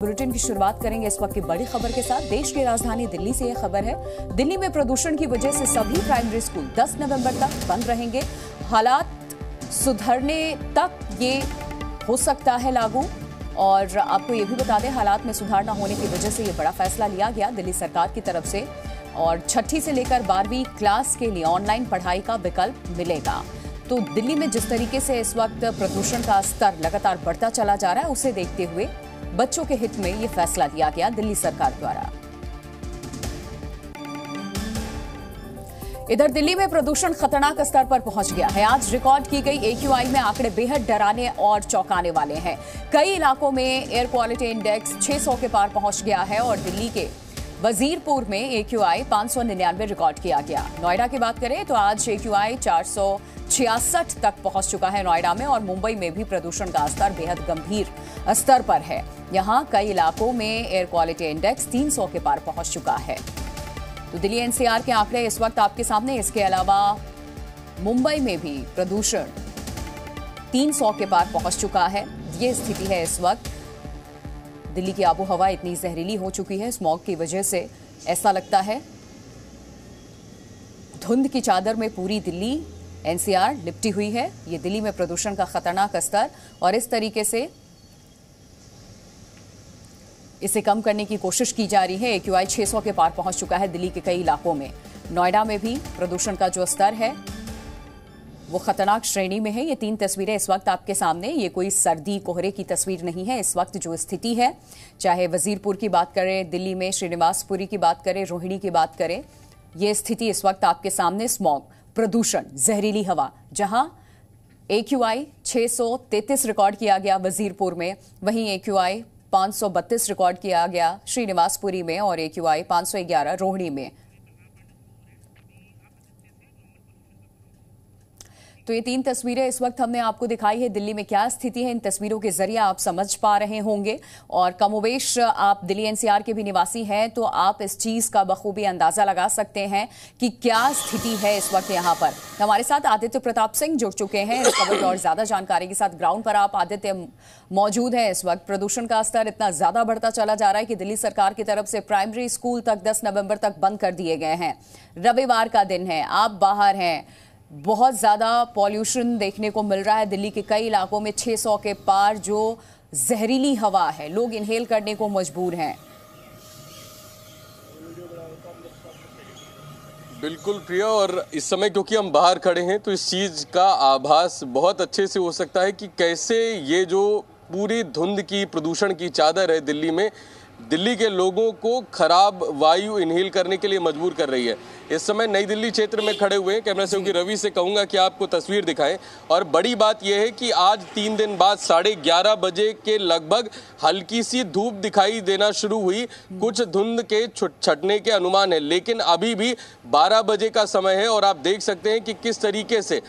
Bulletin की शुरुआत करेंगे इस वक्त की बड़ी खबर के साथ। देश की राजधानी दिल्ली से यह खबर है। दिल्ली में प्रदूषण की वजह से सभी प्राइमरी स्कूल 10 नवंबर तक बंद रहेंगे। हालात सुधरने तक ये हो सकता है लागू। और आपको ये भी बता दें, हालात में सुधार न होने की वजह से ये बड़ा फैसला लिया गया दिल्ली सरकार की तरफ से। और छठी से लेकर 12वीं क्लास के लिए ऑनलाइन पढ़ाई का विकल्प मिलेगा। तो दिल्ली में जिस तरीके से इस वक्त प्रदूषण का स्तर लगातार बढ़ता चला जा रहा है, उसे देखते हुए बच्चों के हित में यह फैसला लिया गया दिल्ली सरकार द्वारा। इधर दिल्ली में प्रदूषण खतरनाक स्तर पर पहुंच गया है। आज रिकॉर्ड की गई AQI में आंकड़े बेहद डराने और चौंकाने वाले हैं। कई इलाकों में एयर क्वालिटी इंडेक्स 600 के पार पहुंच गया है और दिल्ली के वजीरपुर में AQI 599 रिकॉर्ड किया गया। नोएडा की बात करें तो आज AQI 466 तक पहुंच चुका है नोएडा में। और मुंबई में भी प्रदूषण का स्तर बेहद गंभीर स्तर पर है। यहां कई इलाकों में एयर क्वालिटी इंडेक्स 300 के पार पहुंच चुका है। तो दिल्ली NCR के आंकड़े इस वक्त आपके सामने। इसके अलावा मुंबई में भी प्रदूषण 300 के पार पहुंच चुका है। ये स्थिति है इस वक्त। दिल्ली की आबो हवा इतनी जहरीली हो चुकी है स्मॉग की वजह से, ऐसा लगता है धुंध की चादर में पूरी दिल्ली NCR लिपटी हुई है। ये दिल्ली में प्रदूषण का खतरनाक स्तर, और इस तरीके से इसे कम करने की कोशिश की जा रही है। AQI 600 के पार पहुंच चुका है दिल्ली के कई इलाकों में। नोएडा में भी प्रदूषण का जो स्तर है वो खतरनाक श्रेणी में है। ये 3 तस्वीरें इस वक्त आपके सामने। ये कोई सर्दी कोहरे की तस्वीर नहीं है। इस वक्त जो स्थिति है, चाहे वजीरपुर की बात करें, दिल्ली में श्रीनिवासपुरी की बात करें, रोहिणी की बात करें, ये स्थिति इस वक्त आपके सामने। स्मॉग, प्रदूषण, जहरीली हवा, जहां AQI 633 रिकॉर्ड किया गया वजीरपुर में, वहीं AQI 532 रिकॉर्ड किया गया श्रीनिवासपुरी में और AQI 511 रोहिणी में। तो ये 3 तस्वीरें इस वक्त हमने आपको दिखाई है। दिल्ली में क्या स्थिति है, इन तस्वीरों के जरिए आप समझ पा रहे होंगे। और कमोवेश आप दिल्ली NCR के भी निवासी हैं, तो आप इस चीज का बखूबी अंदाजा लगा सकते हैं कि क्या स्थिति है इस वक्त यहाँ पर। हमारे साथ आदित्य प्रताप सिंह जुड़ चुके हैं इस खबर की और ज्यादा जानकारी के साथ। ग्राउंड पर आप आदित्य मौजूद है। इस वक्त प्रदूषण का स्तर इतना ज्यादा बढ़ता चला जा रहा है कि दिल्ली सरकार की तरफ से प्राइमरी स्कूल तक 10 नवंबर तक बंद कर दिए गए हैं। रविवार का दिन है, आप बाहर हैं, बहुत ज्यादा पॉल्यूशन देखने को मिल रहा है। दिल्ली के कई इलाकों में 600 के पार जो जहरीली हवा है, लोग इनहेल करने को मजबूर हैं। बिल्कुल प्रिया, और इस समय क्योंकि हम बाहर खड़े हैं तो इस चीज का आभास बहुत अच्छे से हो सकता है कि कैसे ये जो पूरी धुंध की प्रदूषण की चादर है दिल्ली में, दिल्ली के लोगों को खराब वायु इनहेल करने के लिए मजबूर कर रही है। इस समय नई दिल्ली क्षेत्र में खड़े हुए हैं। कैमरा सहयोगी रवि से कहूंगा कि आपको तस्वीर दिखाएं। और बड़ी बात यह है कि आज 3 दिन बाद 11:30 बजे के लगभग हल्की सी धूप दिखाई देना शुरू हुई। कुछ धुंध के छटने के अनुमान है, लेकिन अभी भी 12 बजे का समय है और आप देख सकते हैं कि किस तरीके से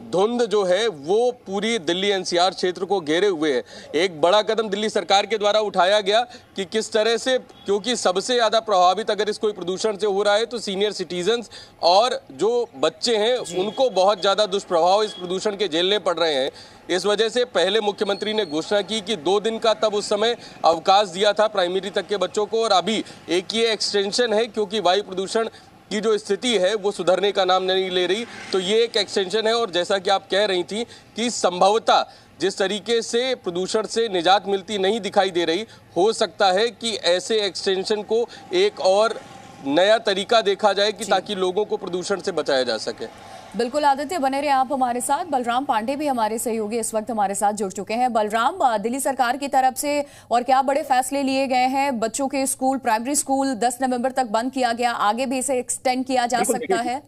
धुंध जो है वो पूरी दिल्ली NCR क्षेत्र को घेरे हुए है। एक बड़ा कदम दिल्ली सरकार के द्वारा उठाया गया कि किस तरह से, क्योंकि सबसे ज़्यादा प्रभावित अगर इस कोई प्रदूषण से हो रहा है तो सीनियर सिटीजन्स और जो बच्चे हैं उनको बहुत ज़्यादा दुष्प्रभाव इस प्रदूषण के झेलने पड़ रहे हैं। इस वजह से पहले मुख्यमंत्री ने घोषणा की कि 2 दिन का तब उस समय अवकाश दिया था प्राइमरी तक के बच्चों को, और अभी एक ये एक्सटेंशन है क्योंकि वायु प्रदूषण की जो स्थिति है वो सुधरने का नाम नहीं ले रही, तो ये एक एक्सटेंशन है। और जैसा कि आप कह रही थी कि संभवतः जिस तरीके से प्रदूषण से निजात मिलती नहीं दिखाई दे रही, हो सकता है कि ऐसे एक्सटेंशन को एक और नया तरीका देखा जाए कि ताकि लोगों को प्रदूषण से बचाया जा सके। बिल्कुल आदित्य, बने रहे आप हमारे साथ। बलराम पांडे भी हमारे सहयोगी इस वक्त हमारे साथ जुड़ चुके हैं। बलराम, दिल्ली सरकार की तरफ से और क्या बड़े फैसले लिए गए हैं? बच्चों के स्कूल, प्राइमरी स्कूल 10 नवंबर तक बंद किया गया, आगे भी इसे एक्सटेंड किया जा सकता है?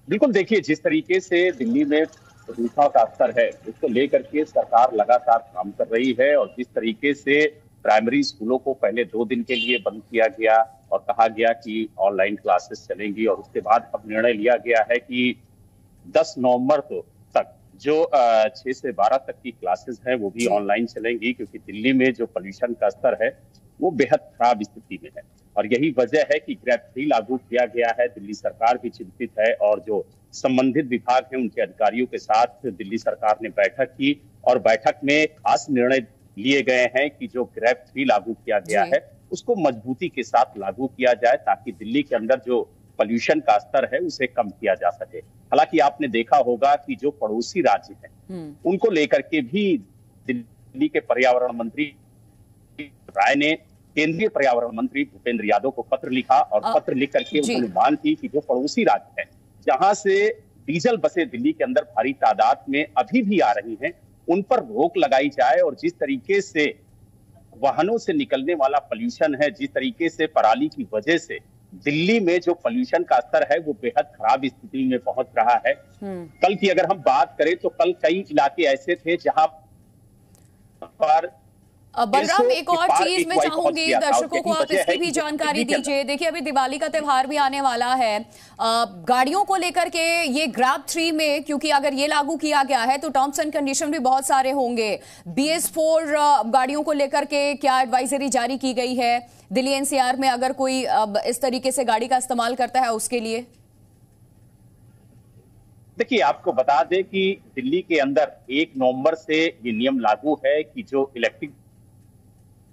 बिल्कुल, देखिए जिस तरीके से दिल्ली में प्रदूषण का स्तर है उसको लेकर के सरकार लगातार काम कर रही है। और जिस तरीके से प्राइमरी स्कूलों को पहले 2 दिन के लिए बंद किया गया और कहा गया कि ऑनलाइन क्लासेस चलेंगी, और उसके बाद अब निर्णय लिया गया है कि 10 नवंबर तक जो 6 से 12 तक की क्लासेस हैं वो भी ऑनलाइन चलेंगी, क्योंकि दिल्ली में जो पोल्यूशन का स्तर है वो बेहद खराब स्थिति में है। और यही वजह है कि ग्रेड 3 लागू किया गया है। दिल्ली सरकार भी चिंतित है और जो संबंधित विभाग हैं उनके अधिकारियों के साथ दिल्ली सरकार ने बैठक की और बैठक में खास निर्णय लिए गए हैं कि जो ग्रैब 3 लागू किया गया है उसको मजबूती के साथ लागू किया जाए ताकि दिल्ली के अंदर जो पॉल्यूशन का स्तर है उसे कम किया जा सके। हालांकि आपने देखा होगा कि जो पड़ोसी राज्य हैं उनको लेकर के भी दिल्ली के पर्यावरण मंत्री राय ने केंद्रीय पर्यावरण मंत्री भूपेंद्र यादव को पत्र लिखा और पत्र लिख करके उन्होंने मांग की कि जो पड़ोसी राज्य है जहां से डीजल बसें दिल्ली के अंदर भारी तादाद में अभी भी आ रही हैं उन पर रोक लगाई जाए और जिस तरीके से वाहनों से निकलने वाला पॉल्यूशन है, जिस तरीके से पराली की वजह से दिल्ली में जो पॉल्यूशन का स्तर है वो बेहद खराब स्थिति में पहुंच रहा है। कल की अगर हम बात करें तो कल कई इलाके ऐसे थे जहां पर बलराम, एक और चीज मैं चाहूंगी दर्शकों को आप इसकी भी जानकारी दीजिए। देखिए अभी दिवाली का त्योहार भी आने वाला है, गाड़ियों को लेकर के ये ग्रैब 3 में, क्योंकि अगर ये लागू किया गया है तो टर्म्स एंड कंडीशन भी बहुत सारे होंगे। BS4 गाड़ियों को लेकर के क्या एडवाइजरी जारी की गई है दिल्ली NCR में, अगर कोई इस तरीके से गाड़ी का इस्तेमाल करता है उसके लिए? देखिए आपको बता दें कि दिल्ली के अंदर 1 नवंबर से ये नियम लागू है कि जो इलेक्ट्रिक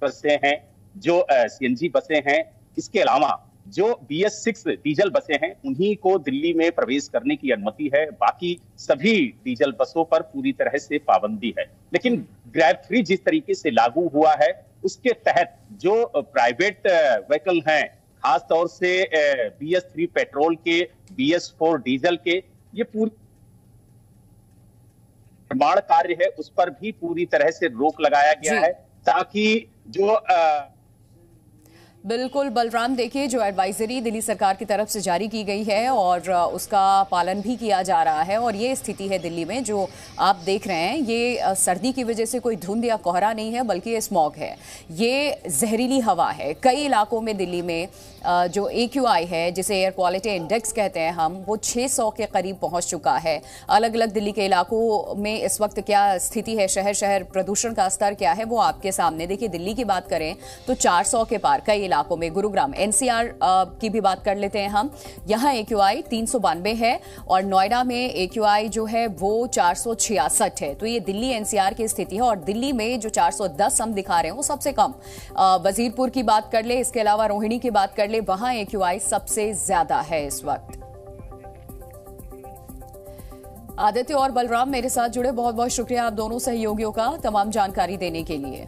बसें हैं, जो CNG बसें हैं, इसके अलावा जो BS6 डीजल बसें हैं उन्हीं को दिल्ली में प्रवेश करने की अनुमति है। बाकी सभी डीजल बसों पर पूरी तरह से पाबंदी है। लेकिन ग्रैब 3 जिस तरीके से लागू हुआ है उसके तहत जो प्राइवेट व्हीकल हैं, खास तौर से BS3 पेट्रोल के, BS4 डीजल के, ये पूरी निर्माण कार्य है उस पर भी पूरी तरह से रोक लगाया गया है ताकि जो बिल्कुल बलराम, देखिए जो एडवाइजरी दिल्ली सरकार की तरफ से जारी की गई है और उसका पालन भी किया जा रहा है। और ये स्थिति है दिल्ली में जो आप देख रहे हैं, ये सर्दी की वजह से कोई धुंध या कोहरा नहीं है बल्कि ये स्मॉग है, ये जहरीली हवा है। कई इलाकों में दिल्ली में जो AQI है, जिसे एयर क्वालिटी इंडेक्स कहते हैं हम, वो 600 के करीब पहुंच चुका है। अलग अलग दिल्ली के इलाकों में इस वक्त क्या स्थिति है, शहर शहर प्रदूषण का स्तर क्या है, वो आपके सामने। देखिए दिल्ली की बात करें तो 400 के पार कई इलाकों में। गुरुग्राम NCR की भी बात कर लेते हैं हम, यहाँ AQI 392 है और नोएडा में AQI जो है वो 466 है। तो ये दिल्ली NCR की स्थिति है और दिल्ली में जो 410 हम दिखा रहे हैं वो सबसे कम। वजीरपुर की बात कर ले, इसके अलावा रोहिणी की बात कर ले, वहां AQI सबसे ज्यादा है इस वक्त। आदित्य और बलराम मेरे साथ जुड़े, बहुत बहुत शुक्रिया आप दोनों सहयोगियों का तमाम जानकारी देने के लिए।